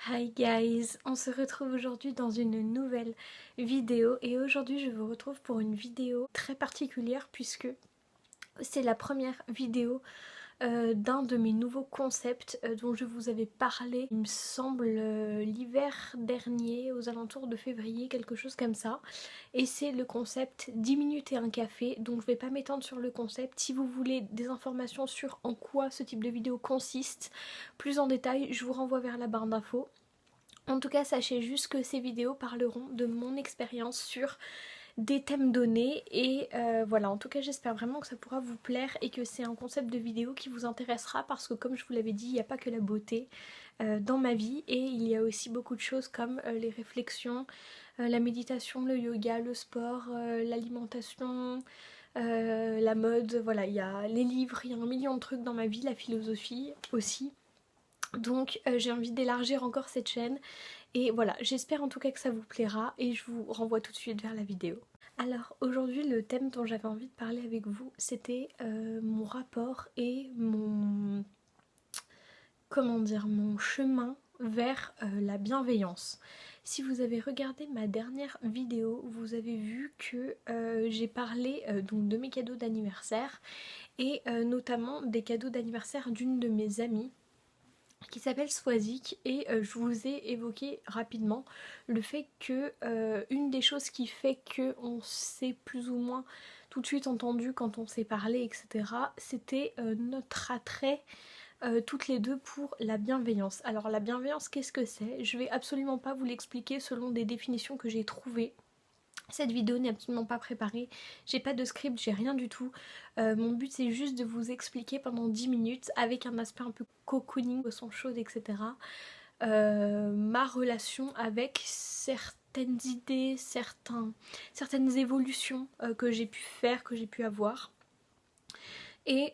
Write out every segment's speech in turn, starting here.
Hi guys, on se retrouve aujourd'hui dans une nouvelle vidéo et aujourd'hui je vous retrouve pour une vidéo très particulière puisque c'est la première vidéo d'un de mes nouveaux concepts dont je vous avais parlé, il me semble l'hiver dernier, aux alentours de février, quelque chose comme ça. Et c'est le concept 10 minutes et un café, donc je vais pas m'étendre sur le concept. Si vous voulez des informations sur en quoi ce type de vidéo consiste, plus en détail, je vous renvoie vers la barre d'infos. En tout cas, sachez juste que ces vidéos parleront de mon expérience sur des thèmes donnés et voilà, en tout cas j'espère vraiment que ça pourra vous plaire et que c'est un concept de vidéo qui vous intéressera parce que comme je vous l'avais dit, il n'y a pas que la beauté dans ma vie et il y a aussi beaucoup de choses comme les réflexions, la méditation, le yoga, le sport, l'alimentation, la mode, voilà, il y a les livres, il y a un million de trucs dans ma vie, la philosophie aussi. Donc j'ai envie d'élargir encore cette chaîne et voilà, j'espère en tout cas que ça vous plaira et je vous renvoie tout de suite vers la vidéo. Alors aujourd'hui le thème dont j'avais envie de parler avec vous c'était mon rapport et mon mon chemin vers la bienveillance. Si vous avez regardé ma dernière vidéo, vous avez vu que j'ai parlé donc de mes cadeaux d'anniversaire et notamment des cadeaux d'anniversaire d'une de mes amies qui s'appelle Swazik et je vous ai évoqué rapidement le fait que une des choses qui fait que on s'est plus ou moins tout de suite entendu quand on s'est parlé, etc., c'était notre attrait toutes les deux pour la bienveillance. Alors la bienveillance, qu'est-ce que c'est? Je vais absolument pas vous l'expliquer selon des définitions que j'ai trouvées. Cette vidéo n'est absolument pas préparée, j'ai pas de script, j'ai rien du tout. Mon but c'est juste de vous expliquer pendant 10 minutes avec un aspect un peu cocooning, son chaude, etc. Ma relation avec certaines idées, certaines évolutions que j'ai pu faire, que j'ai pu avoir. Et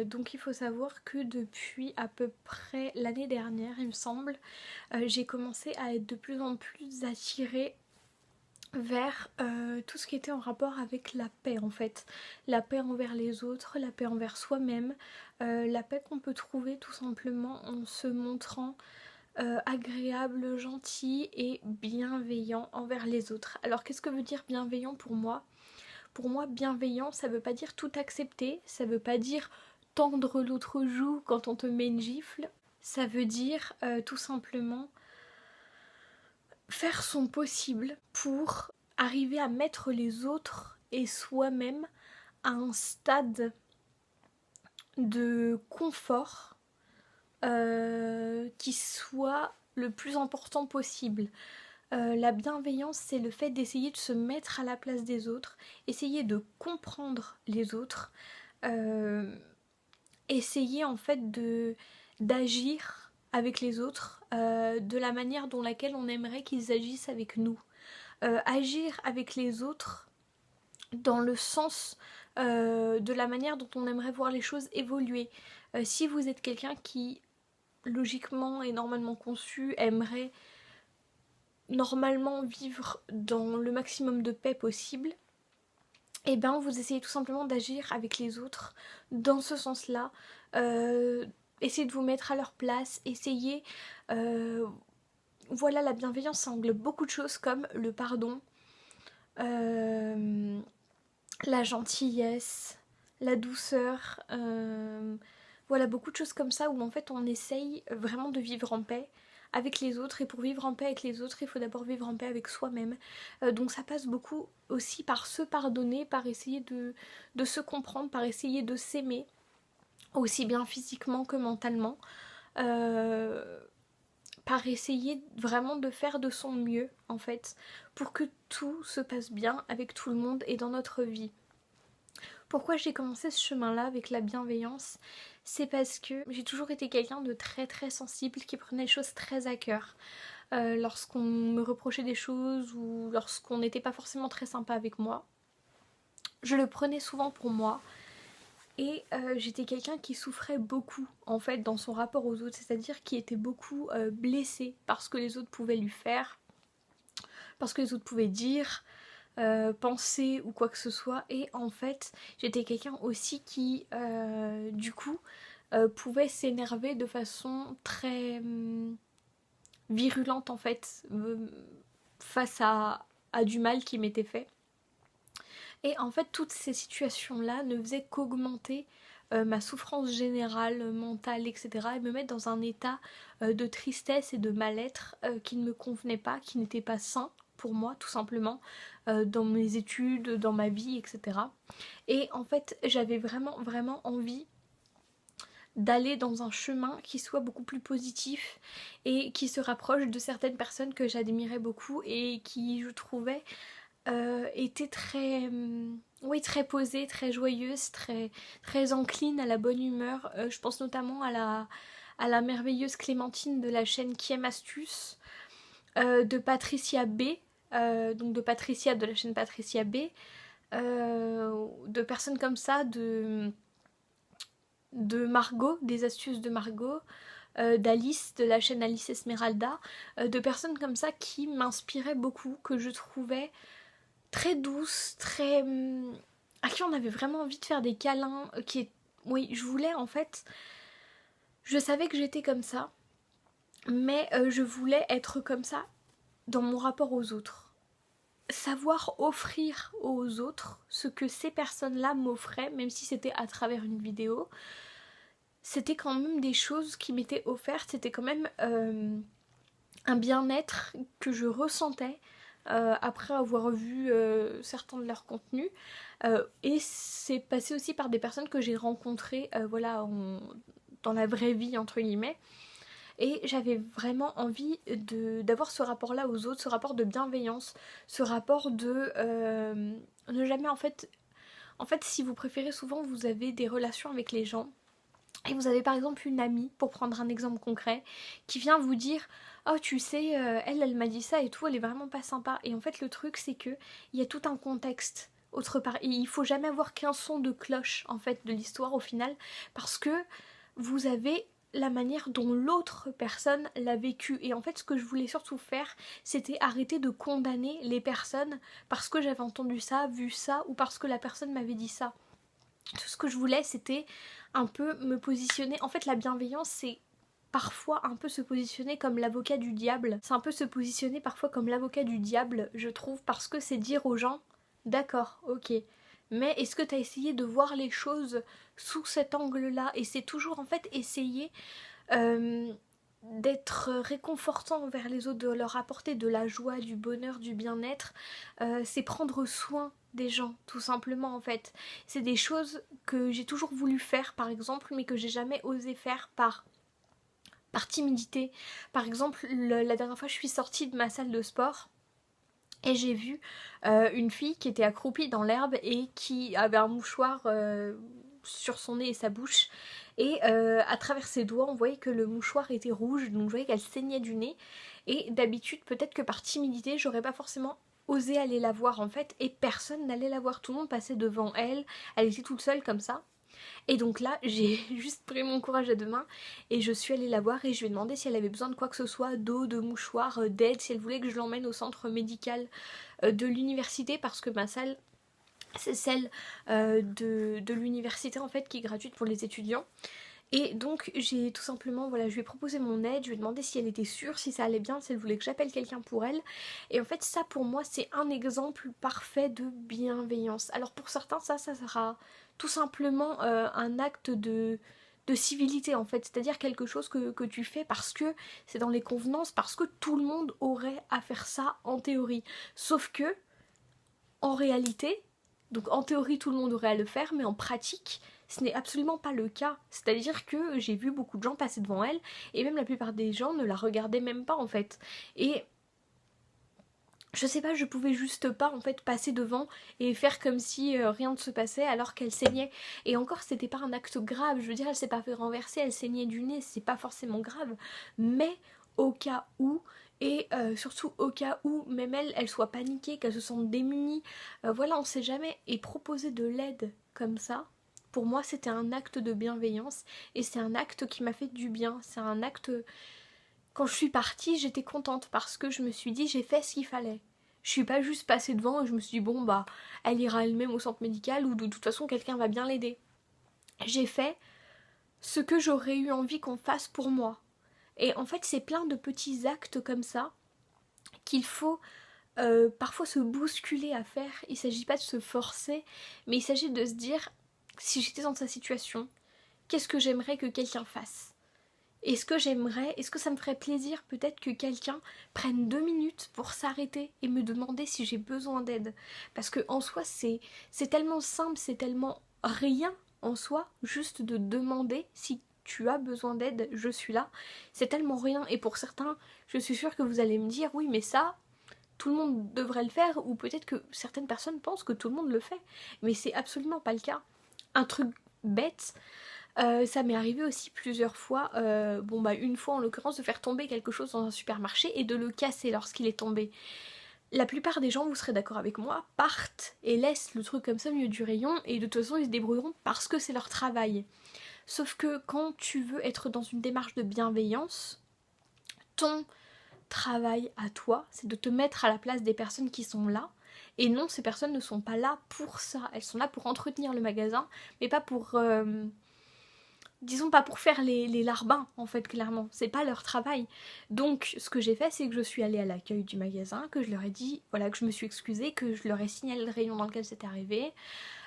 donc il faut savoir que depuis à peu près l'année dernière, il me semble, j'ai commencé à être de plus en plus attirée vers tout ce qui était en rapport avec la paix en fait. La paix envers les autres, la paix envers soi-même, la paix qu'on peut trouver tout simplement en se montrant agréable, gentil et bienveillant envers les autres. Alors qu'est-ce que veut dire bienveillant pour moi? Pour moi, bienveillant, ça veut pas dire tout accepter, ça veut pas dire tendre l'autre joue quand on te met une gifle, ça veut dire tout simplement faire son possible pour arriver à mettre les autres et soi-même à un stade de confort qui soit le plus important possible. La bienveillance, c'est le fait d'essayer de se mettre à la place des autres, essayer de comprendre les autres, essayer en fait d'agir avec les autres de la manière dont laquelle on aimerait qu'ils agissent avec nous. Agir avec les autres dans le sens de la manière dont on aimerait voir les choses évoluer. Si vous êtes quelqu'un qui, logiquement et normalement conçu, aimerait normalement vivre dans le maximum de paix possible, et ben vous essayez tout simplement d'agir avec les autres dans ce sens-là. Essayez de vous mettre à leur place, essayez... voilà, la bienveillance, ça englobe beaucoup de choses comme le pardon, la gentillesse, la douceur, voilà, beaucoup de choses comme ça où en fait on essaye vraiment de vivre en paix avec les autres, et pour vivre en paix avec les autres il faut d'abord vivre en paix avec soi-même. Donc ça passe beaucoup aussi par se pardonner, par essayer de se comprendre, par essayer de s'aimer aussi bien physiquement que mentalement, par essayer vraiment de faire de son mieux en fait pour que tout se passe bien avec tout le monde et dans notre vie. Pourquoi j'ai commencé ce chemin-là avec la bienveillance? C'est parce que j'ai toujours été quelqu'un de très très sensible qui prenait les choses très à cœur. Lorsqu'on me reprochait des choses ou lorsqu'on n'était pas forcément très sympa avec moi, je le prenais souvent pour moi. Et j'étais quelqu'un qui souffrait beaucoup en fait dans son rapport aux autres, c'est-à-dire qui était beaucoup blessé par ce que les autres pouvaient lui faire, parce que les autres pouvaient dire, penser ou quoi que ce soit. Et en fait j'étais quelqu'un aussi qui du coup pouvait s'énerver de façon très virulente en fait face à du mal qui m'était fait. Et en fait toutes ces situations-là ne faisaient qu'augmenter ma souffrance générale, mentale, etc. et me mettre dans un état de tristesse et de mal-être qui ne me convenait pas, qui n'était pas sain pour moi tout simplement, dans mes études, dans ma vie, etc. Et en fait j'avais vraiment envie d'aller dans un chemin qui soit beaucoup plus positif et qui se rapproche de certaines personnes que j'admirais beaucoup et qui je trouvais étaient très oui, très posées, très joyeuses, très enclines à la bonne humeur. Je pense notamment à la merveilleuse Clémentine de la chaîne Qui aime Astuce, de Patricia B, donc de Patricia de la chaîne Patricia B, de personnes comme ça, de Margot, des astuces de Margot, d'Alice, de la chaîne Alice Esmeralda, de personnes comme ça qui m'inspiraient beaucoup, que je trouvais très douces, à qui on avait vraiment envie de faire des câlins, oui, je voulais en fait, je savais que j'étais comme ça, mais je voulais être comme ça dans mon rapport aux autres. Savoir offrir aux autres ce que ces personnes-là m'offraient, même si c'était à travers une vidéo, c'était quand même des choses qui m'étaient offertes, c'était quand même un bien-être que je ressentais après avoir vu certains de leurs contenus. Et c'est passé aussi par des personnes que j'ai rencontrées voilà, dans la vraie vie, entre guillemets. Et j'avais vraiment envie d'avoir ce rapport-là aux autres, ce rapport de bienveillance, ce rapport de ne jamais en fait, si vous préférez, souvent vous avez des relations avec les gens et vous avez par exemple une amie, pour prendre un exemple concret, qui vient vous dire oh tu sais, elle m'a dit ça et tout, elle est vraiment pas sympa. Et en fait le truc c'est que il y a tout un contexte autre part. Et il faut jamais avoir qu'un son de cloche en fait de l'histoire au final, parce que vous avez la manière dont l'autre personne l'a vécu. Et en fait ce que je voulais surtout faire, c'était arrêter de condamner les personnes parce que j'avais entendu ça, vu ça, ou parce que la personne m'avait dit ça. Tout ce que je voulais, c'était un peu me positionner. En fait la bienveillance, c'est parfois un peu se positionner comme l'avocat du diable. C'est un peu se positionner parfois comme l'avocat du diable, je trouve, parce que c'est dire aux gens d'accord, ok, mais est-ce que tu as essayé de voir les choses sous cet angle-là? Et c'est toujours en fait essayer d'être réconfortant envers les autres, de leur apporter de la joie, du bonheur, du bien-être. C'est prendre soin des gens, tout simplement en fait. C'est des choses que j'ai toujours voulu faire par exemple, mais que j'ai jamais osé faire par timidité. Par exemple, la dernière fois je suis sortie de ma salle de sport et j'ai vu une fille qui était accroupie dans l'herbe et qui avait un mouchoir sur son nez et sa bouche. Et à travers ses doigts, on voyait que le mouchoir était rouge, donc je voyais qu'elle saignait du nez. Et d'habitude, peut-être que par timidité, j'aurais pas forcément osé aller la voir en fait. Et personne n'allait la voir, tout le monde passait devant elle. Elle était toute seule comme ça. Et donc là, j'ai juste pris mon courage à deux mains et je suis allée la voir et je lui ai demandé si elle avait besoin de quoi que ce soit, d'eau, de mouchoir, d'aide, si elle voulait que je l'emmène au centre médical de l'université, parce que ma salle, c'est celle de l'université en fait, qui est gratuite pour les étudiants. Et donc j'ai tout simplement, voilà, je lui ai proposé mon aide, je lui ai demandé si elle était sûre, si ça allait bien, si elle voulait que j'appelle quelqu'un pour elle. Et en fait ça pour moi c'est un exemple parfait de bienveillance. Alors pour certains ça sera tout simplement un acte de civilité en fait, c'est-à-dire quelque chose que tu fais parce que c'est dans les convenances, parce que tout le monde aurait à faire ça en théorie. Sauf que, en réalité, donc en théorie tout le monde aurait à le faire, mais en pratique ce n'est absolument pas le cas. C'est-à-dire que j'ai vu beaucoup de gens passer devant elle et même la plupart des gens ne la regardaient même pas en fait. Et je sais pas, je pouvais juste pas en fait passer devant et faire comme si rien ne se passait alors qu'elle saignait. Et encore c'était pas un acte grave, je veux dire elle s'est pas fait renverser, elle saignait du nez, c'est pas forcément grave. Mais au cas où, et surtout au cas où même elle soit paniquée, qu'elle se sente démunie, voilà, on sait jamais. Et proposer de l'aide comme ça, pour moi c'était un acte de bienveillance et c'est un acte qui m'a fait du bien. C'est un acte, quand je suis partie j'étais contente parce que je me suis dit j'ai fait ce qu'il fallait. Je suis pas juste passée devant et je me suis dit bon bah elle ira elle-même au centre médical ou de toute façon quelqu'un va bien l'aider. J'ai fait ce que j'aurais eu envie qu'on fasse pour moi. Et en fait c'est plein de petits actes comme ça qu'il faut parfois se bousculer à faire. Il ne s'agit pas de se forcer, mais il s'agit de se dire, si j'étais dans sa situation, qu'est-ce que j'aimerais que quelqu'un fasse? Est-ce que ça me ferait plaisir peut-être que quelqu'un prenne 2 minutes pour s'arrêter et me demander si j'ai besoin d'aide? Parce que en soi, c'est tellement simple, c'est tellement rien en soi, juste de demander si tu as besoin d'aide, je suis là. C'est tellement rien. Et pour certains, je suis sûre que vous allez me dire, oui, mais ça, tout le monde devrait le faire, ou peut-être que certaines personnes pensent que tout le monde le fait. Mais c'est absolument pas le cas. Un truc bête, ça m'est arrivé aussi plusieurs fois, une fois en l'occurrence, de faire tomber quelque chose dans un supermarché et de le casser lorsqu'il est tombé. La plupart des gens, vous serez d'accord avec moi, partent et laissent le truc comme ça au milieu du rayon et de toute façon ils se débrouilleront parce que c'est leur travail. Sauf que quand tu veux être dans une démarche de bienveillance, ton travail à toi, c'est de te mettre à la place des personnes qui sont là. Et non, ces personnes ne sont pas là pour ça. Elles sont là pour entretenir le magasin, mais pas pour... disons pas pour faire les larbins en fait, clairement, c'est pas leur travail. Donc ce que j'ai fait, c'est que je suis allée à l'accueil du magasin, que je leur ai dit, voilà, que je me suis excusée, que je leur ai signalé le rayon dans lequel c'était arrivé,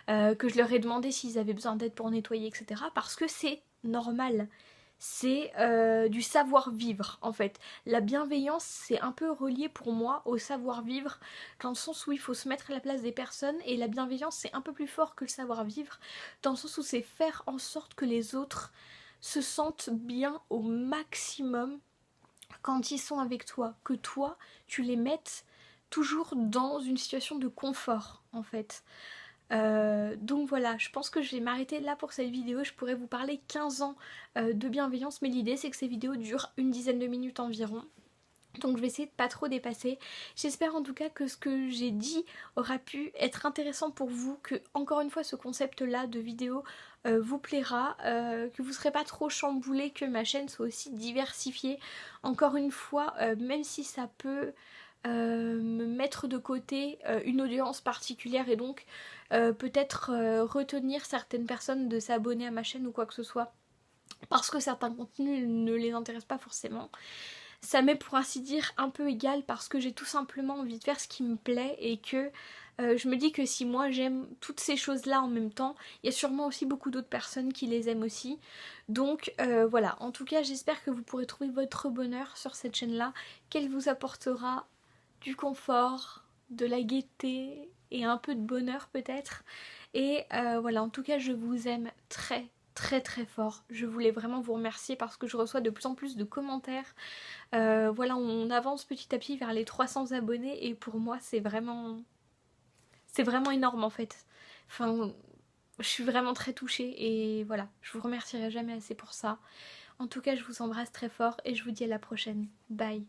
que je leur ai demandé s'ils avaient besoin d'aide pour nettoyer, etc. Parce que c'est normal. C'est du savoir-vivre en fait. La bienveillance, c'est un peu relié pour moi au savoir-vivre, dans le sens où il faut se mettre à la place des personnes, et la bienveillance, c'est un peu plus fort que le savoir-vivre, dans le sens où c'est faire en sorte que les autres se sentent bien au maximum quand ils sont avec toi, que toi, tu les mettes toujours dans une situation de confort en fait. Donc voilà, je pense que je vais m'arrêter là pour cette vidéo. Je pourrais vous parler 15 ans de bienveillance, mais l'idée c'est que ces vidéos durent une dizaine de minutes environ. Donc je vais essayer de pas trop dépasser. J'espère en tout cas que ce que j'ai dit aura pu être intéressant pour vous, que encore une fois ce concept là de vidéo vous plaira, que vous ne serez pas trop chamboulé, que ma chaîne soit aussi diversifiée. Encore une fois, même si ça peut me mettre de côté une audience particulière et donc peut-être retenir certaines personnes de s'abonner à ma chaîne ou quoi que ce soit parce que certains contenus ne les intéressent pas forcément. Ça m'est pour ainsi dire un peu égal parce que j'ai tout simplement envie de faire ce qui me plaît et que je me dis que si moi j'aime toutes ces choses-là en même temps, il y a sûrement aussi beaucoup d'autres personnes qui les aiment aussi. Donc voilà, en tout cas j'espère que vous pourrez trouver votre bonheur sur cette chaîne-là, qu'elle vous apportera du confort, de la gaieté et un peu de bonheur peut-être. Et voilà, en tout cas je vous aime très très très fort. Je voulais vraiment vous remercier parce que je reçois de plus en plus de commentaires. Voilà, on avance petit à petit vers les 300 abonnés et pour moi c'est vraiment énorme en fait. Enfin, je suis vraiment très touchée et voilà, je vous remercierai jamais assez pour ça. En tout cas, je vous embrasse très fort et je vous dis à la prochaine. Bye.